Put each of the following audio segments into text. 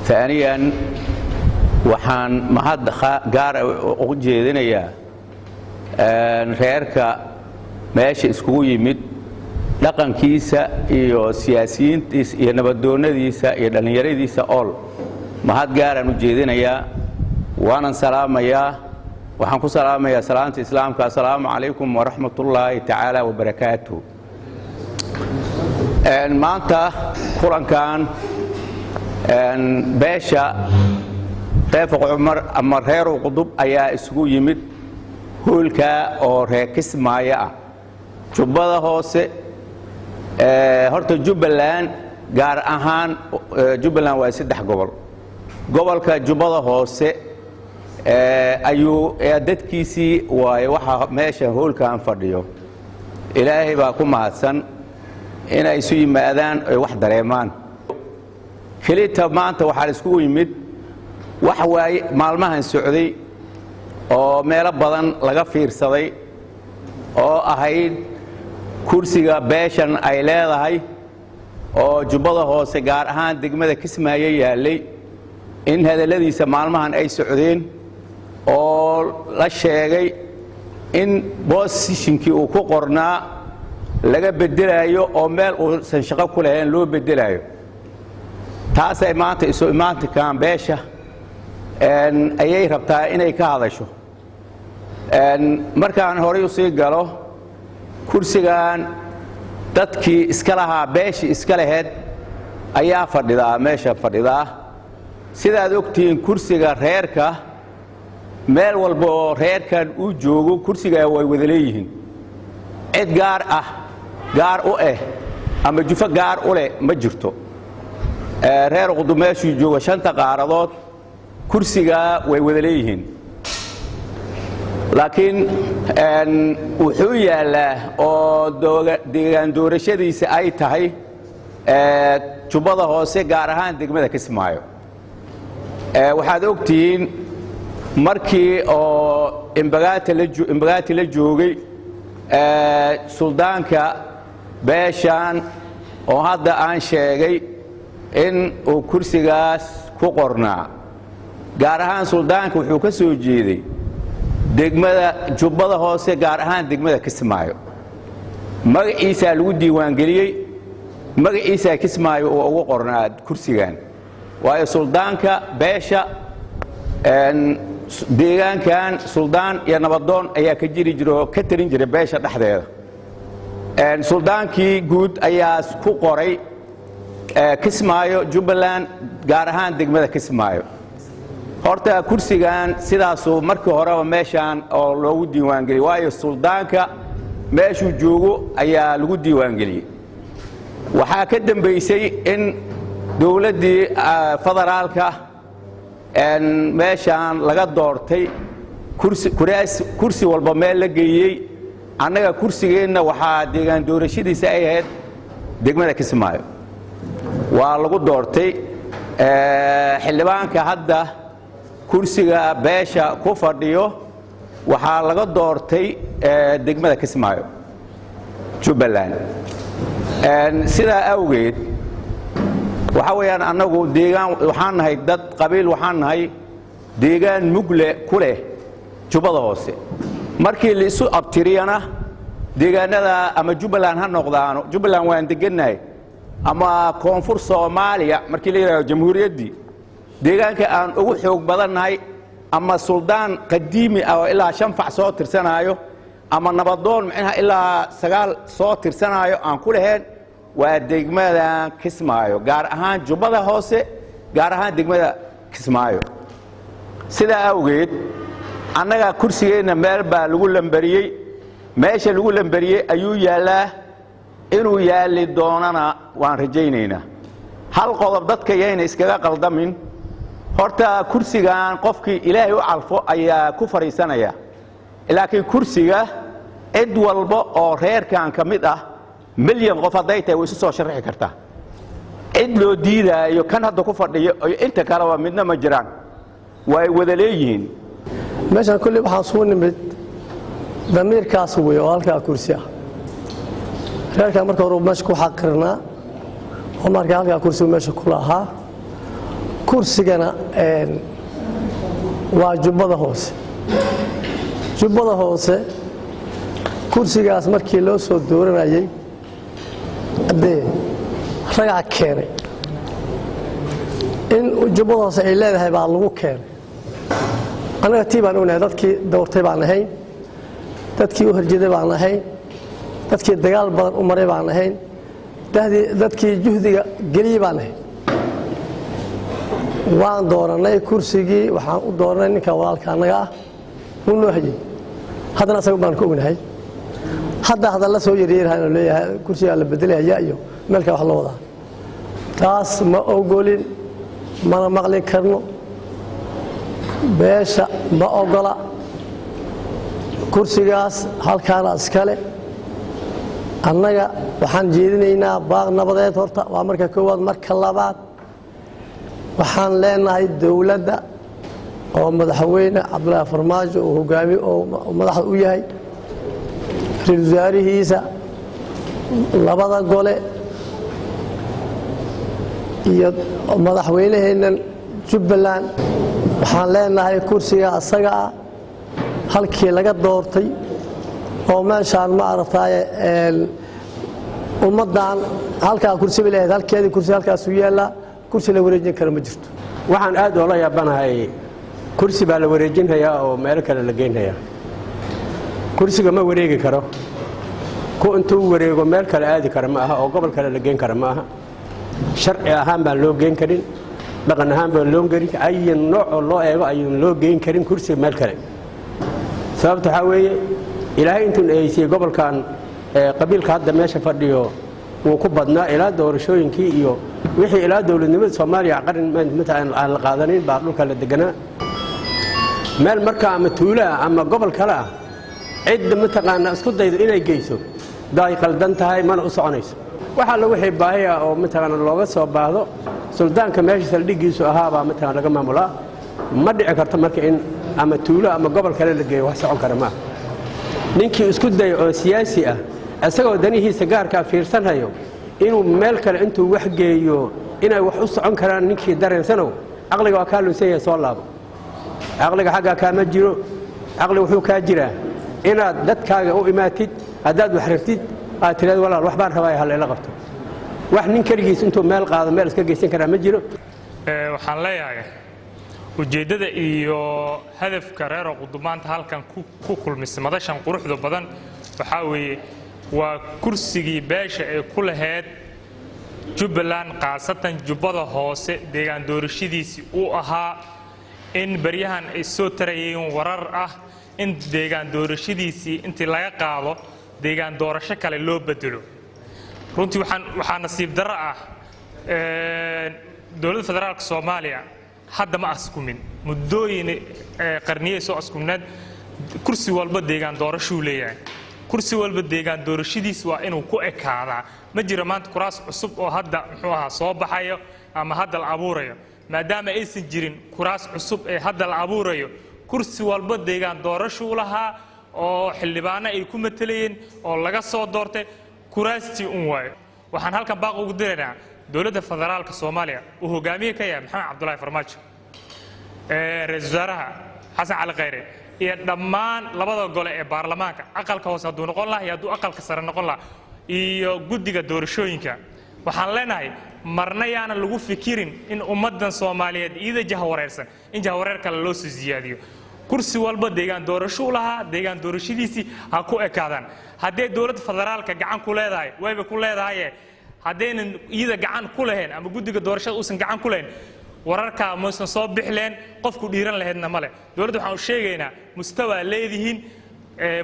ثانيا waxaan mahad gaar ah ugu jeedinayaa reerka meesha iskugu yimid dhaqankiisa iyo siyaasiyiintiisa iyo nabadoonadiisa iyo dhalinyaradiisa all mahad gaar ah u jeedinayaa waanan salaamayaa waxaan ku salaamayaa salaanta islaamka assalaamu calaykum wa rahmatullaahi ta'ala wa barakaatuh maanta kulankan beesha Tawfiiq Umar ama reer Qudub ayaa isugu yimid hoolka oo reer Kismaayo ah Jubbada hoose horta Jubbaland gaar ahaan Jubbaland waa 3 gobol gobolka Jubbada hoose ayuu dadkiisii waxa meesha hoolkan fadhiyo Ilaahay baa ku mahadsan inay isu yimaadaan ay wax dareemaan kelita maanta waxa isugu yimid wax waay maalmahan socday oo meelo badan laga fiirsaday oo ahayd kursiga beeshan ay leedahay oo Jubbada hoose gaar ahaan degmada Kismaayo yaalay in hadaladiisa maalmahan ay socdeen oo la sheegay in positionkii uu ku qornaa laga bedelayo oo meel uu san shaqo ku lahayn loo bedelayo taas ay maanta isu imaantikan beesha ayay rabtaa inay ka hadasho markaan hore u sii galo kursigan dadkii iska lahaa beeshi iska lahayd ayaa fadhidaa meesha fadhidaa sidaad ogtiin kursiga reerka meel walba oo reerkan uu joogo kursiga way wada leeyihiin cid gaar ah gaar u ama jufo gaar u leh ma jirto reer Qudub meeshuu joogo 5 qaaradood kursiga way wada leeyihiin laakiin wuxuu yaalaa oo deegaan doorashadiisa ay tahay Jubbada hoose gaar ahaan degmada Kismaayo waxaad ogtiin markii oo imbagaati la joogay suldaanka beeshan oo hadda aan sheegay in uu kursigaas ku qornaa gaar ahaan suldaanka wuxuu ka soo jeeday degmada Jubbada hoose gaar ahaan degmada Kismaayo magaciisa lagu diiwaan galiyay magaciisa Kismaayo oo ugu qornaa kursigan waayo suldaanka beesha deegaankan suldaan iyo nabadoon ayaa ka jiri jiro ka tarin jiray beesha dhexdeeda suldaankii guud ayaa ku qoray Kismaayo Jubbaland gaar ahaan degmada Kismaayo horta kursigan sidaasoo markii horeba meeshan oo loogu diiwaan galiyay waayo suldaanka meeshuu joogo ayaa lagu diiwaan galiyay waxa ka dambeysay in dawladii federaalka meeshan laga doortay kursi walba meel la geeyay annaga kursigeena waxa deegaan doorashadiisa ay ahayd degmada Kismaayo waa lagu doortay xildhibaanka hadda kursiga beesha ku fadhiyo waxa laga doortay degmada Kismaayo Jubbaland sida awgeed waxa weeyaan anagu deegaan waxaan nahay dad qabiil waxaan nahay deegaan mugle ku leh Jubbada hoose markii la isu abtiriyana deegaanada ama Jubbaland ha noqdaano Jubbaland waan degannahay ama koonfur Soomaaliya markii la yiraahdo jamhuuriyaddii deegaanka aan ugu xoog badannahay ama suldaan qadiimi ah ilaa 5 fac soo tirsanayo ama nabadoon macnaha ilaa 9 soo tirsanayo aan ku lahayn waa degmada Kismaayo gaar ahaan Jubbada hoose gaar ahaan degmada Kismaayo sida awgeed annaga kursigeena meel baa lagu lambariyay meesha lagu lambariyay ayuu yaalaa inuu yaali doonana waan rajaynaynaa hal qodob dadka yayna iskaga qaldamin horta kursigan qofkii Ilaahay u calfo ayaa ku fariisanaya laakiin kursiga cid walba oo reerkan kamid ah milyan qof haday tahay way soo sharxi kartaa cid loo diidayo kan hadda ku fadhiyo inta kale waa midna ma jiraan way wada leeyihiin meeshan kulli waxa soo nimid damiirkaas weeyo halka kursi ah reerka marka hore meesha ku xaqirnaa oo marka halka kursi meesha ku lahaa kursigana waa jubbada hoose. jubbada hoose kursigaas markii loo soo dooranayay hadee ragaa keenay in jubbada hoose ay leedahay baa lagu keenay. anaga tii baan ognahay dadkii doortay baan ahayn, dadkii u horjeeday baan ahayn, dadkii dagaal badan u maray baan ahayn, dadkii juhdiga geliyay baan ahayn. waan dooranay kursigii, waxaan u dooranay ninka walaalka anaga ah uu noo hayay. haddana asaga baan ku ognahay. hadda la soo yareeyay leeyahay kursiga la bedelaya iyo meelka wax loo wadaa. taas ma ogolin, mana maqli karno. beesha ma ogola kursigaas halkaana iskale. annaga waxaan jeedinaynaa baaq nabadeed. horta waa marka koowaad. marka labaad waxaan leenahay dowladda oo madaxweyne Cabdullaahi Farmaajo oo hogaamiye oo madaxda u yahay, ra'iisul wasaarihiisa, labada gole iyo madaxweynaheenna Jubbaland, waxaan leenahay kursiga asaga ah halkii laga doortay oo meeshaan ma aragtay ummadan halka kursi bilayd halkeedii kursi halkaas u yaala. kursi la wareejin karo ma jirto. waxaan aad oo la yaabanahay kursi baa la wareejinayaa oo meel kale la geynayaa. kursiga ma wareegi karo. ku intuu wareego meel kale aadi karo ma aha oo gobol kale la geyn karo ma aha. sharci ahaan baan loo geyn karin, dhaqan ahaan baan loo geyn karin, ay nooc loo eego ayuu loo geyn karin kursi meel kale. sababta waxa weeye ilaahay intuu eeysay gobolkan qabiilka hadda meesha fadhiyo uu ku badnaa ilaa doorashooyinkii iyo wixii ilaa dawladnimada Soomaaliya qaran maanta aan la qaadanin baa dhulka la deganaa. meel marka ama tuula ama gobol kale ah cid mataqaana isku daydo inay geyso daay qaldan tahay mana u soconayso. waxa la wixii baahi ah oo mataqaana looga soo baahdo suldaanka meesha saldhigiisu ahaa baa mataqaana laga maamulaa. ma dhici karto marka in ama tuulo ama gobol kale la geeyo wax socon kara ma. ninkii isku day oo siyaasi ah asagoo danihiisa gaarka fiirsanayo inuu meel kale intuu wax geeyo inay wax u socon karaan ninkii dareensanow aqliga waa ka lunsan soo laabo. aqliga xagga ka ma jiro. aqliga wuxuu ka jiraa inaad dadkaaga u imaatid hadaad wax rabtid aad tiraad walaal wax baan rabaa hal ila qabto. wax nin kaligiis intuu meel qaado meel iska geysan kara ma jiro. waxaan leeyahay ujeedada iyo hadafka reer Qudumaanta halkan ku kulmisay madashan quruxda badan waxa weeye waa kursigii beesha ee ku lahayd Jubbaland qaasatan jubbada hoose deegaan doorashadiisii uu ahaa in baryahan ay soo tarayeen warar ah in deegaan doorashadiisii intii laga qaado deegaan doorasho kale loo bedelo. runtii waxaan nasiib darro ah dowladda federaalka Soomaaliya hadda ma askumin muddooyin qarniye soo askumnad kursi walba deegaan doorasho leeyahay. kursi walba deegaan doorashadiis waa inuu ku ekaadaa. ma jiro maanta kuraas cusub oo hadda muxuu ahaa soo baxayo ama hadda la abuurayo. maadaama aysan jirin kuraas cusub ee hadda la abuurayo, kursi walba deegaan doorasho lahaa oo xildhibaano ay ku matalayeen oo laga soo doortay kuraastii waayo. waxaan halkan baaq ugu diraynaa dowladda federaalka Soomaaliya uu hogaamiye ka yahay Maxamed Cabdullaahi Farmaajo, ra'iisul wasaaraha Xasan Cali Khayre iyo dhammaan labada gole ee baarlamaanka, aqalka hoose hadduu noqon lahaa iyo hadduu aqalka sare noqon lahaa iyo guddiga doorashooyinka. waxaan leenahay marna yaana lagu fikirin in ummadan Soomaaliyeed iyada jahawareersan in jahawareer kale loo soo ziyaadiyo. kursi walba deegaan doorasho lahaa deegaan doorashadiisii ha ku ekaadaan. haddii dowladda federaalka gacan ku leedahay wayba ku leedahay haddaynan iyada gacan ku lahayn ama guddiga doorashada uusan gacan ku lahayn wararka muusan soo bixleen qofku dhiiran lahaydna male. dowladda waxaan u sheegaynaa mustawa leedihiin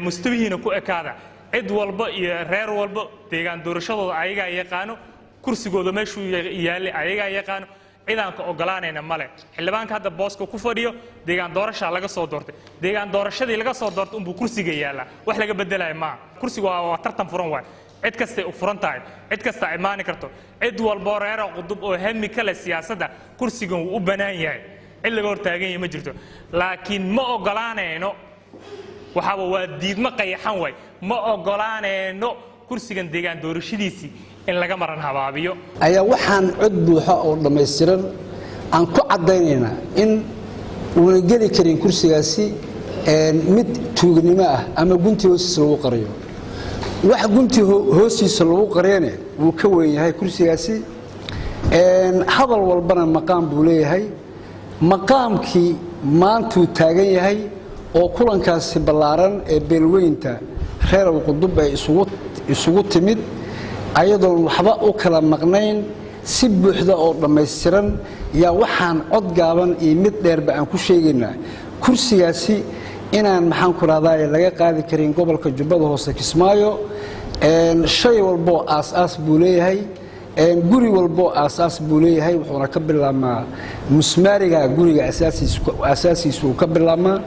mustawihiina ku ekaada. cid walba iyo reer walba deegaan doorashadooda ayaga yaqaano, kursigooda meeshuu yaali ayaga yaqaano, ciidan ka ogolaanayna male. xildhibaanka hadda booska ku fadhiyo deegaan doorasho laga soo doortay. deegaan doorashadii laga soo doortay inuu kursiga yaala wax laga bedelayo ma. kursigu waa tartan furan waay. cid kasta u furan tahay, cid kasta imaan karto. cid walba reer qudub oo hami kale siyaasadda kursigan uu u banaan yahay. cid laga hortaagan yahay ma jirto. laakiin ma ogolaanayno waxa waa diidma qayaxan way. ma ogolaanayno kursigan deegaan doorashadiisii in laga maran habaabiyo ayaa waxaan cod buuxa oo dhameystiran aan ku cadaynaynaa in uuna geli karin kursigaasi mid tuugnimo ah ama gunti hoostiisa lagu qariyo wax gunti hoostiisa lagu qariyane wuu ka weyn yahay kursigaasi hadal walbana maqaam buu leeyahay maqaamkii maantuu taagan yahay oo kulankaasi ballaaran ee beelweynta reer Qudub ay isugu timid ayadoon waxba u kala maqnayn si buuxda oo dhammaystiran yaa waxaan cod gaaban iyo mid dheerba aan ku sheegaynaa kursigaasi inaan maxaan ku raadaaye laga qaadi karin gobolka Jubbada Hoose Kismaayo shay walbo aas buu leeyahay guri walbo aas buu leeyahay wuxuuna ka bilaabmaa musmaariga guriga asaasiisu ka bilaabmaa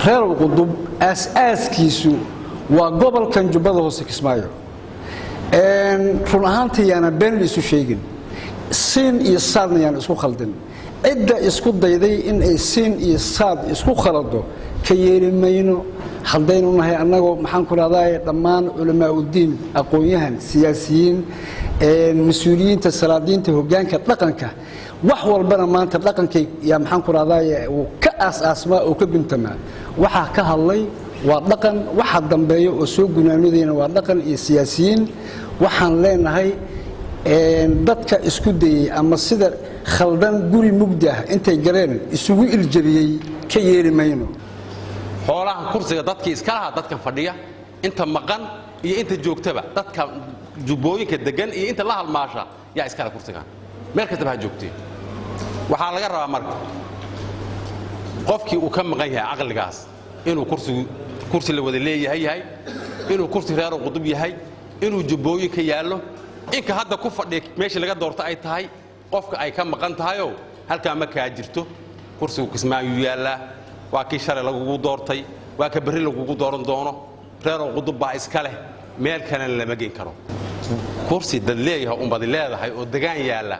reer Qudub asaaskiisu waa gobolkan Jubbada Hoose Kismaayo run ahaantii yaana been isu sheegin siin iyo saadna yaan isku khaldin cidda isku dayday in ay siin iyo saad isku khalado ka yeelimayno haddaynu nahay annagoo maxaan ku raadaaye dhammaan culamaa u diin aqoon-yahan siyaasiyiin mas-uuliyiinta salaadiinta hoggaanka dhaqanka wax walbana maanta dhaqankay yaa maxaan ku raadaaye uu ka aas-aasmaa oo ka guntamaa waxaa ka hadlay waa dhaqan waxa dambeeyo oo soo gunaanadayna waa dhaqan iyo siyaasiyiin waxaan leenahay dadka isku dayay ama sida khaldan guri mugdi ah intay galeen isugu iljabiyey ka yeeli mayno xoolaha kursiga dadkii iska lahaa dadkan fadhiya inta maqan iyo inta joogtaba dadka jubbooyinka degan iyo inta la halmaasha yaa iska la kursiga meel kasta ha joogtay waxaa laga rabaa marka qofkii uu ka maqan yahay aqligaas inuu kursi la wada leeyahay inuu kursi reer Qudub yahay inuu jubbooyinka yaallo inka hadda ku fadhiya meeshii laga doorto ay tahay qofka ay ka maqan tahay oo halka ma ka jirto kursigu Kismaayo yaala waa kii shalay lagu doortay waa ka bari lagu dooran doono reer Qudub baa iska leh meel kale lama geen karo kursi dad leeyahay umbad leedahay oo degaan yaala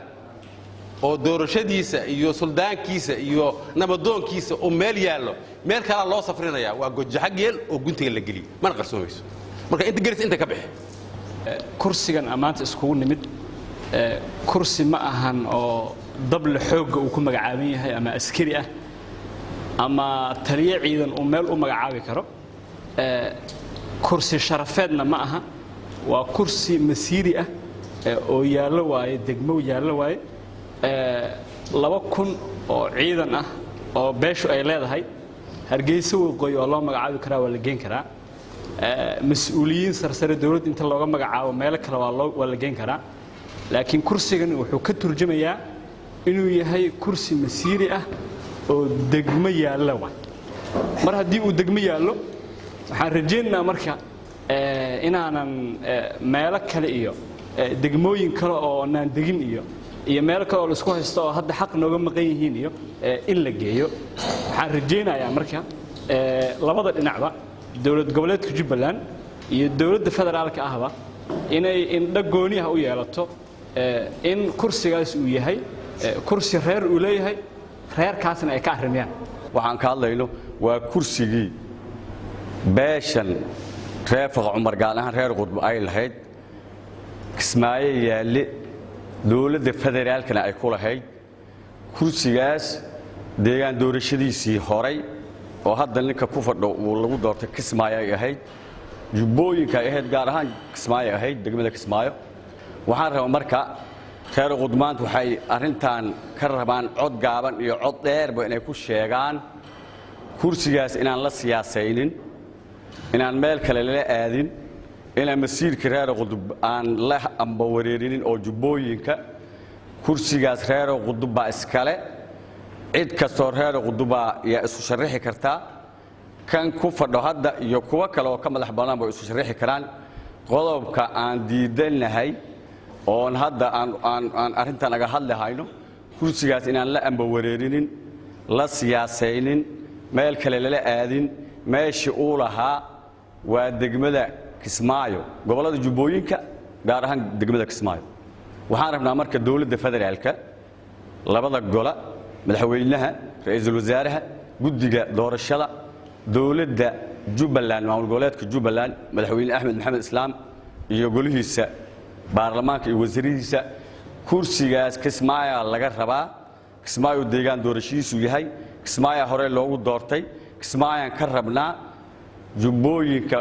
oo doorashadiisa iyo suldaankiisa iyo nabadoonkiisa oo meel yaallo meel kale loo safrinaya waa gojaxageel oo guntiga la geli mana qarsoomayso marka inta gelis inta ka bixi kursigan amaanta iskugu nimid kursi ma ahan oo dabla xoog uu ku magacaaban yahay ama askari ah ama taliye ciidan uu meel u magacaabi karo kursi sharafeedna ma aha waa kursi masiiri ah oo yaallo waaye degmo yaallo waaye 2000 oo ciidan ah oo beeshu ay leedahay Hargeysa waqooyi oo loo magacaabi karaa waa la geen karaa mas'uuliyiin sarsare dawladda inta looga magacaabo meel kale waa la geen karaa laakiin kursigan wuxuu ka turjumayaa inuu yahay kursi masiiri ah oo degmo yaalla waa mar haddii uu degmo yaallo waxaan rajaynaynaa marka inaanan meelo kale iyo degmooyin kale oo aan degin iyo meel kale oo isku haysto oo hadda xaq nooga maqan yihiin iyo in la geeyo waxaan rajaynayaa marka labada dhinacba dawlad goboleedka Jubbaland iyo dawladda federaalka ahba inay indha gooni ah u yeelato in kursigaas uu yahay kursi reer uu leeyahay reerkaasna ay ka arrimiyaan waxaan ka hadlayno waa kursigii beeshan reefaq Umar gaalahan reer Qudub ay lahayd Kismaayo yaale dawladda federaalkana ay ku lahayd kursigaas deegaan doorashadiisii horay oo hadda ninka ku fadho uu lagu doortay Kismaayo ay ahayd jubbooyinka ay ahayd gaar ahaan Kismaayo ahayd degmada Kismaayo waxaan rabaa marka reer Qudub waxay arintan ka rabaan cod gaaban iyo cod dheerba inay ku sheegaan kursigaas inaan la siyaasaynin inaan meel kale la aadin inaan masiirka reer Qudub aan la amba wareerinin oo jubbooyinka kursigaas reer Qudub baa iskale cid kastoo reer Qudub yaa isu sharaxi kartaa kan ku fadho hadda iyo kuwa kale oo ka madax banaan bay isu sharaxi karaan qodobka aan diidanahay oo hadda aan arintan aga hadlayno kursigaas inaan la amba wareerinin la siyaasaynin meel kale la aadin meeshii uu lahaa waa degmada Kismaayo gobolada jubbooyinka gaar ahaan degmada Kismaayo waxaan rabnaa marka dawladda federaalka labada gole madaxweynaha ra'iisul wasaaraha guddiga doorashada dawladda Jubbaland maamul goboleedka Jubbaland madaxweyne Axmed Maxamed Islaam iyo golihiisa baarlamaanka iyo wasiiradiisa kursigaas Kismaayo laga rabaa Kismaayo deegaan doorashiisu yahay Kismaayo hore loogu doortay Kismaayo ka rabnaa jubbooyinka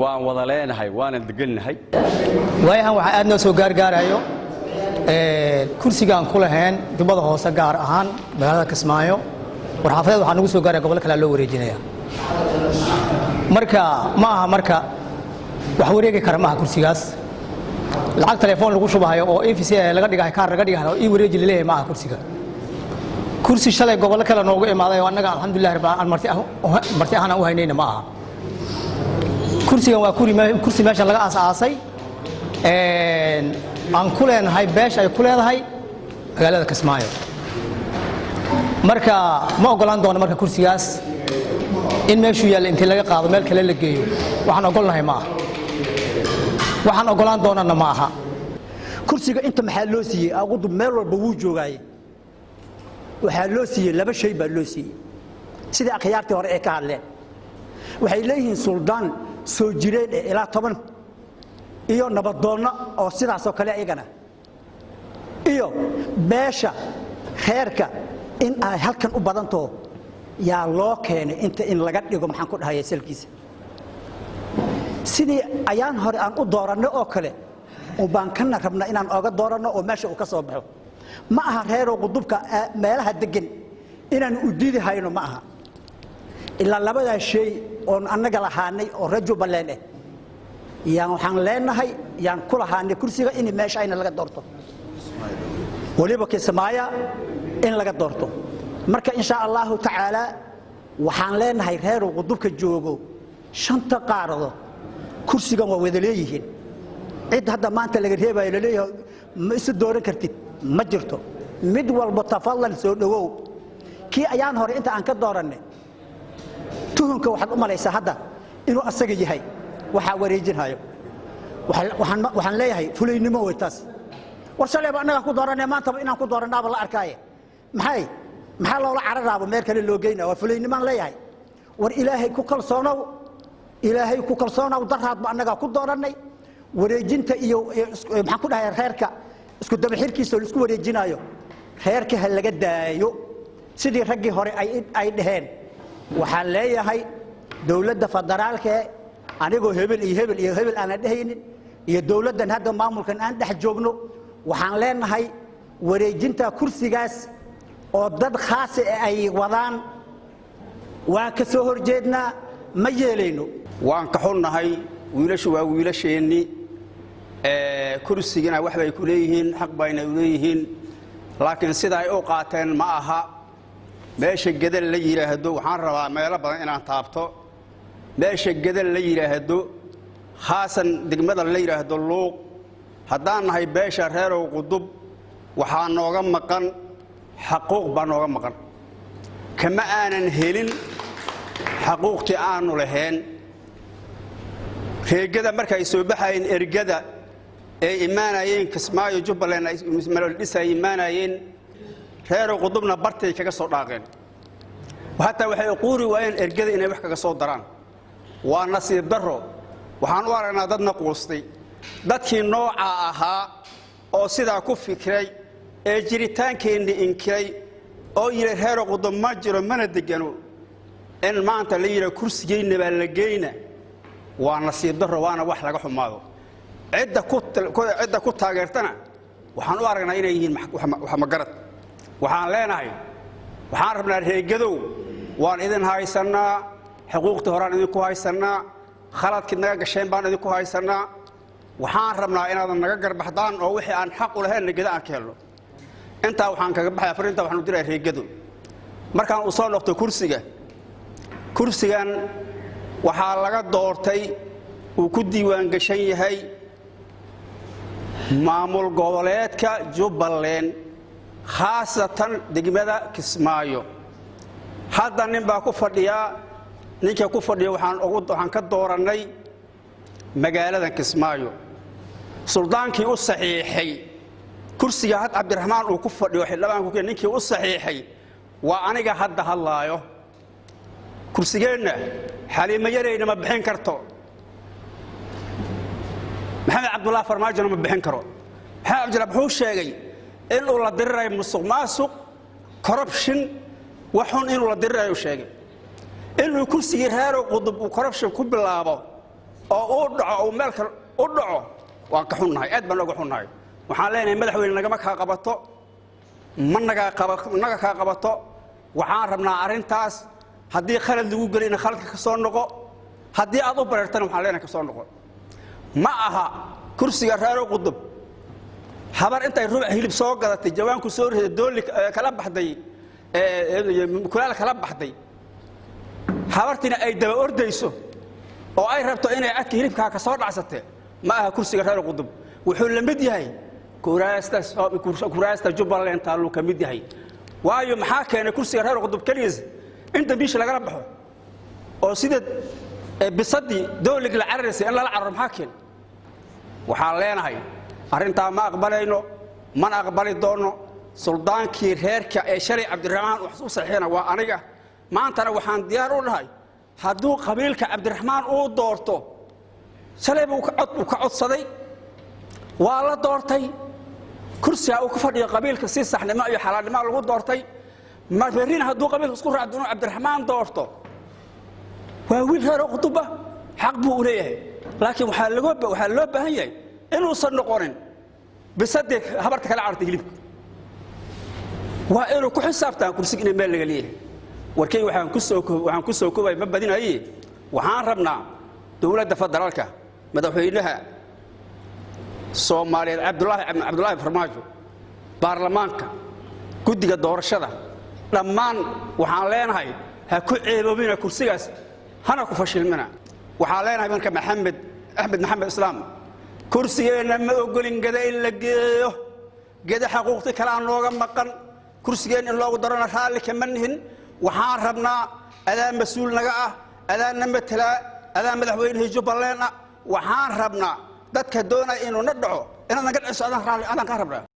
waan wada leenahay waana degannahay waayahan waxa aad noo soo gaargaarayo kursigaan ku lahayn jubbada hoose gaar ahaan magaalada Kismaayo war xaafadda waxa nagu soo gaaray gobol kale loo wareejinaya marka ma aha marka wax wareegi kara ma aha kursigaas lacag telefoon lagu shubahayo oo EFC laga dhigahay kaar laga dhigahay oo ii wareeji leeyahay ma aha kursiga kursi shalay gobol kale noogu imaaday oo annaga alxamdulillah rabbil marti ahana u haynayna ma aha kursigan waa kursi meesha laga aasaasay aan ku leenahay beesha ay ku leedahay magaalada Kismaayo marka ma ogolaan doono marka kursigaas in meeshu yaal inta laga qaado meel kale la geeyo waxaan ogolnahay ma aha waxaan ogolaan doonana ma aha kursiga inta maxaa loo siiyay aqudu meel walba wuu joogay waxa loo siiyay laba shay baa loo siiyay sida akhyaartii hore ee ka hadleen waxay leeyihiin suldaan soo jireen ilaa 10 iyo nabadoonna oo sidaas oo kale ayagana iyo beesha khayrka in ay halkan u badanto yaa loo keenay inta in laga dhigo maxaan ku dhahay salkiisa sidii ayaan hore aan u dooranay oo kale oo baan kana rabna inaan oga doorano oo meesha uu ka soo baxo ma aha reero qudubka meelaha degan inaan u diidi hayno ma aha illa labada shay oo annaga lahaanay oo rajo baleen yaan waxaan leenahay yaan ku lahaanay kursiga in meesha ayna laga doorto waliba Kismaayo in laga doorto marka insha Allah ta'ala waxaan leenahay reero qudubka joogo shanta qaarado kursigan waa wada leeyihiin cid hadda maanta laga reebayo leeyahay ma is dooran kartid ma jirto mid walba tafadal soo dhawow kii ayaan hore inta aan ka dooranay tuhunka waxaad u malaysaa hadda inuu asaga yahay waxa wareejinayo waxaan leeyahay fuleynimo way taas war shalay baa anaga ku dooranay maanta inaan ku dooranaaba la arkaaye maxaa loola cararaabo meel kale loo geynaa waa fuleynimo leeyahay war ilaahay ku kalsoonaw daraad baa anaga ku dooranay wareejinta iyo maxaan ku dhahay reerka isku daba xirkiisa oo isku wareejinayo reerka hal laga daayo sidii raggii hore ay dhaheen waxaan leeyahay dawladda federaalka anigoo hebel aan dhahaynin iyo dawladdan hadda maamulkan aan dhex joogno waxaan leenahay wareejinta kursigaas oo dad khaas ay wadaan waan ka soo horjeednaa ma yeelayno waan ka xunnahay wiilashu waa wiilasheenni kursigana wax bay ku leeyihiin xaq bayna u leeyihiin laakiin sida ay u qaateen ma aha meesha gedel la yiraahdo waxaan rabaa meelo badan inaan taabto meesha gedel la yiraahdo khaasan degmada la yiraahdo luuq haddaan nahay beesha reerow qudub waxaa nooga maqan xaquuq baa nooga maqan kama aanan helin xaquuqtii aanu lahayn reegada markay soo baxayeen ergada ee imaanayeen Kismaayo Jubbaland ay ismaalidisay imaanayeen reero qudubna bartay kaga soo dhaaqeen waxa waxay qoori waayeen ergada inay wax kaga soo daraan waa nasiib daro waxaan u aragnaa dadna qoostay dadkii nooca ahaa oo sidaa ku fikray ee jiritaankeenni inkiray oo yiri reero qudub ma jiro mana degano in maanta la yiri kursigeena baa la geeyna waa nasiib daro waana wax laga xumaado cidda ku taageertana waxaan u aragnaa inay yihiin wax ma garad waxaan leenahay waxaan rabnaa reegadow waan idin haysanaa xuquuqtii horaan idinku haysanaa khaladkii naga gasheen baan idinku haysanaa waxaan rabnaa inaad naga garbaxdaan oo wixii aan xaq u lahayn nagada aan ka helno inta waxaan kaga baxay fariinta waxaan u diray reegadow markaan u soo noqdo kursigan waxaa laga doortay uu ku diiwaan gashan yahay maamul goboleedka Jubbaland khaasatan degmada Kismaayo hadda nin baa ku fadhiya ninka ku fadhiya waxaan ka dooranay magaalada Kismaayo suldaankii u saxiixay kursiga had Cabdiraxmaan uu ku fadhiyo xildhibaanku ninkii u saxiixay waa aniga hadda hadlaayo kursigeena xaliima yareyna ma bixin karto maxamed Cabdullaahi Farmaajo ma bixin karo عبد الرحمن شيغي إنه لا دري مسق ماسق corruption وحن إنه لا دري وشيغي إنه كرسي هارو قضب وcorruption كبلابو أو أدعو أو ملك أدعو وانكحوناي أد بنو كحوناي وحالينا مدحوين نجا مكها قبضتو من نجا قبضتو وحان ربنا أرنتاس هدي خالد جوجل إن خالد كسون نقو هدي أضو برتنا وحالينا كسون نقو معها كرسي هارو قضب حبر أنت يروح هيلب سوق قدرت الجوان كسور الدول كلام بحدي كلها كلام بحدي حبرتنا أي دوا أرديسو أو أي ربطة إنا عاد هيلب كسور عسته معها كرسي هارو قضب وحول مدي هاي كراسة جبل اللي أنت قالوا كمدي هاي وايو محاكي أنا كرسي هارو قضب كليز أنت بيش لا ربحه أو سيد بصدي دولك العرسي أنا لا أعرف محاكي وحالينا هاي أرنتا ما أقبلينه من أقبلي دونه سلطان كير هيركا شريع عبد الرحمن وحصوص الحين وأنا ما أنت لو حان ديارون هاي هدو قبيلك عبد الرحمن أو دورته سليم وكعط صدي والله دورتي كرسي أو كفر قبيلك سيس إحنا ما يحلال ما له دورتي ما فرين هدو قبيلك سكر عبد الرحمن دورته وويل هذا خطبة حق بوريه لكن وحلوه بهاي إنه صار قرن بصدق خبرتك على عرض يجيب وإنه كحسابته كرسي إنه مال ليه وركي وحن كسو كوبا ما بدينا أيه وحن ربنا دولة فدرالك مدحوينها Soomaaliyeed Cabdullaahi Farmaajo baarlamaanka guddiga doorashada dhammaan waxaan leenahay ha ku ceeboobina kursigaas hana ku fashilmina waxaan leenahay marka Axmed Maxamed Islaam kursigeena ma ogolin gada in la geeyo gada xuquuqti kala aan looga maqan kursigeena in loogu darana raali kama nihin waxaan rabnaa adaan mas'uul naga ah adaan matala adaan madaxweynaha Jubbaland waxaan rabnaa dadka doonaya inuu na dhaco inaad naga dhiso adaan ka rabnaa